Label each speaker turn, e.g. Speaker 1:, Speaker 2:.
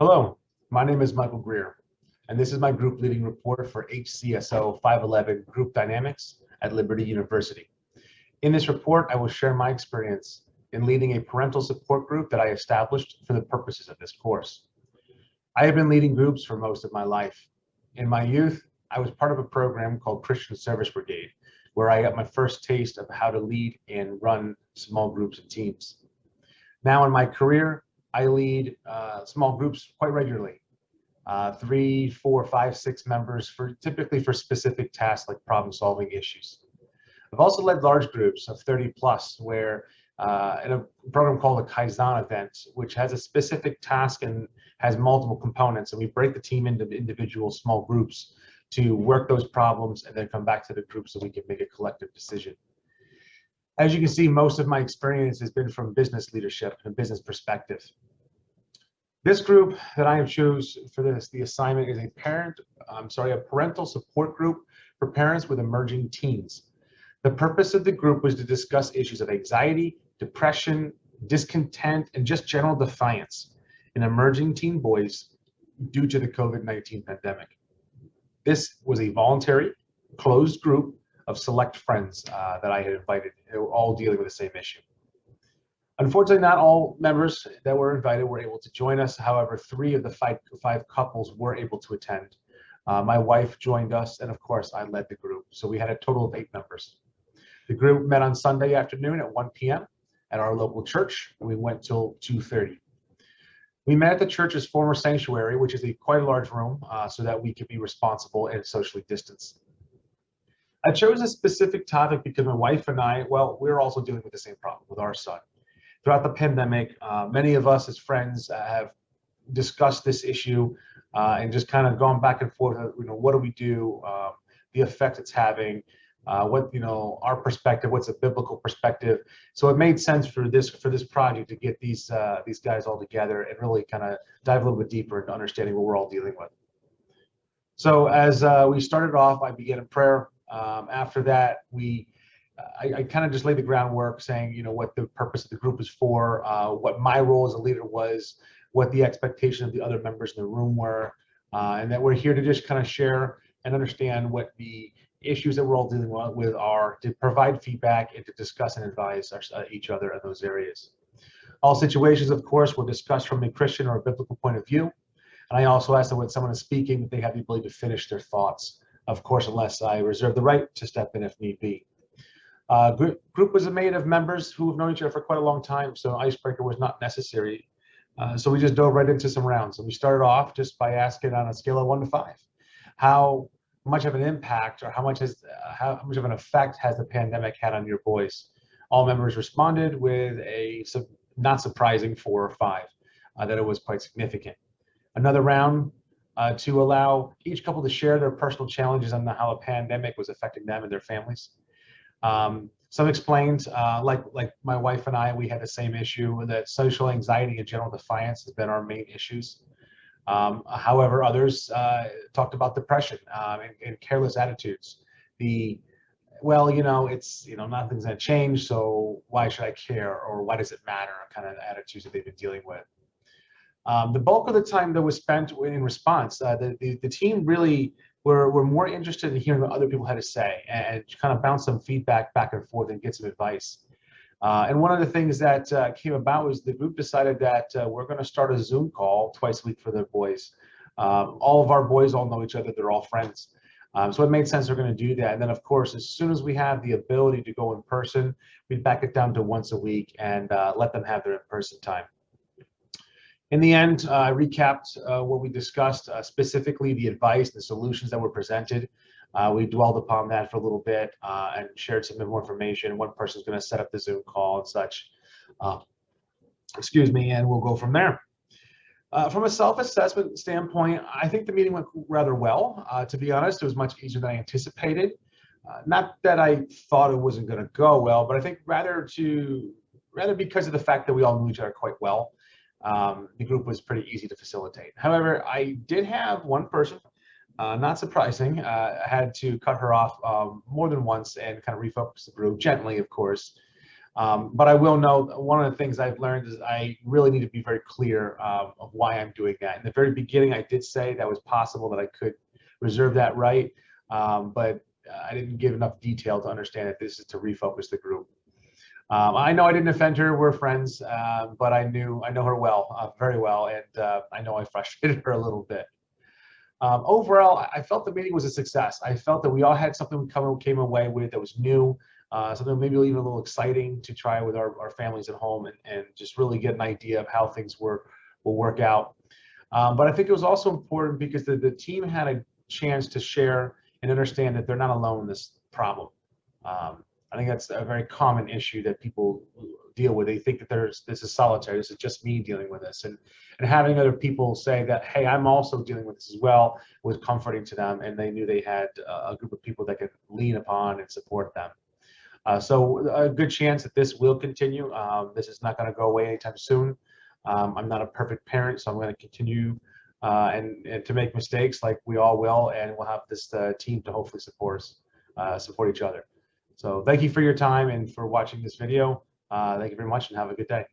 Speaker 1: Hello, my name is Michael Greer, and this is my group leading report for HCSO 511 Group Dynamics at Liberty University. In this report, I will share my experience in leading a parental support group that I established for the purposes of this course. I have been leading groups for most of my life. In my youth, I was part of a program called Christian Service Brigade, where I got my first taste of how to lead and run small groups and teams. Now in my career, I lead small groups quite regularly, 3, 4, 5, 6 members typically for specific tasks like problem solving issues. I've also led large groups of 30 plus where in a program called a Kaizen event, which has a specific task and has multiple components, and we break the team into individual small groups to work those problems and then come back to the group so we can make a collective decision. As you can see, most of my experience has been from business leadership and business perspective. This group that I have chosen for the assignment is a parental support group for parents with emerging teens. The purpose of the group was to discuss issues of anxiety, depression, discontent, and just general defiance in emerging teen boys due to the COVID-19 pandemic. This was a voluntary, closed group of select friends that I had invited. They were all dealing with the same issue. Unfortunately, not all members that were invited were able to join us. However, 3 of the five couples were able to attend. My wife joined us, and of course, I led the group. So we had a total of 8 members. The group met on Sunday afternoon at 1 p.m. at our local church, and we went till 2:30. We met at the church's former sanctuary, which is quite a large room, so that we could be responsible and socially distanced. I chose a specific topic because my wife and I, we're also dealing with the same problem with our son. Throughout the pandemic, many of us as friends have discussed this issue and just kind of gone back and forth. What do we do? The effect it's having. Our perspective. What's a biblical perspective? So it made sense for this project to get these guys all together and really kind of dive a little bit deeper into understanding what we're all dealing with. So as we started off, I began in prayer. After that, I kind of just laid the groundwork saying, what the purpose of the group is for, what my role as a leader was, what the expectation of the other members in the room were, and that we're here to just kind of share and understand what the issues that we're all dealing with are, to provide feedback and to discuss and advise each other in those areas. All situations, of course, were discussed from a Christian or a biblical point of view. And I also ask that when someone is speaking, that they have the ability to finish their thoughts, of course, unless I reserve the right to step in if need be. Group was made of members who have known each other for quite a long time, so an icebreaker was not necessary. So we just dove right into some rounds. And we started off just by asking on a scale of 1 to 5, how much of an impact or how much of an effect has the pandemic had on your boys? All members responded with a not surprising 4 or 5, that it was quite significant. Another round to allow each couple to share their personal challenges on how a pandemic was affecting them and their families. Some explained, like my wife and I, we had the same issue, that social anxiety and general defiance has been our main issues. However, others talked about depression and careless attitudes. Nothing's going to change, so why should I care, or why does it matter, kind of attitudes that they've been dealing with. The bulk of the time that was spent in response, the team really were more interested in hearing what other people had to say and kind of bounce some feedback back and forth and get some advice. And one of the things that came about was the group decided that we're going to start a Zoom call twice a week for their boys. All of our boys all know each other. They're all friends. So it made sense we're going to do that. And then, of course, as soon as we have the ability to go in person, we back it down to once a week and let them have their in-person time. In the end, I recapped what we discussed, specifically the advice, the solutions that were presented. We dwelled upon that for a little bit and shared some more information. One person's going to set up the Zoom call and such. And we'll go from there. From a self-assessment standpoint, I think the meeting went rather well. To be honest, it was much easier than I anticipated. Not that I thought it wasn't going to go well, but I think rather because of the fact that we all knew each other quite well. The group was pretty easy to facilitate. However, I did have one person, not surprising, had to cut her off more than once and kind of refocus the group, gently, of course. But I will note, one of the things I've learned is I really need to be very clear of why I'm doing that. In the very beginning, I did say that was possible, that I could reserve that right, but I didn't give enough detail to understand that this is to refocus the group. I know I didn't offend her. We're friends, but I know her well, very well, and I know I frustrated her a little bit. Overall, I felt the meeting was a success. I felt that we all had something we came away with that was new, something maybe even a little exciting to try with our families at home, and just really get an idea of how things will work out. But I think it was also important because the team had a chance to share and understand that they're not alone in this problem. I think that's a very common issue that people deal with. They think that this is solitary. This is just me dealing with this, and having other people say that, hey, I'm also dealing with this as well, was comforting to them, and they knew they had a group of people that could lean upon and support them. So a good chance that this will continue. This is not going to go away anytime soon. I'm not a perfect parent, so I'm going to continue and to make mistakes, like we all will, and we'll have this team to hopefully support each other. So thank you for your time and for watching this video. Thank you very much, and have a good day.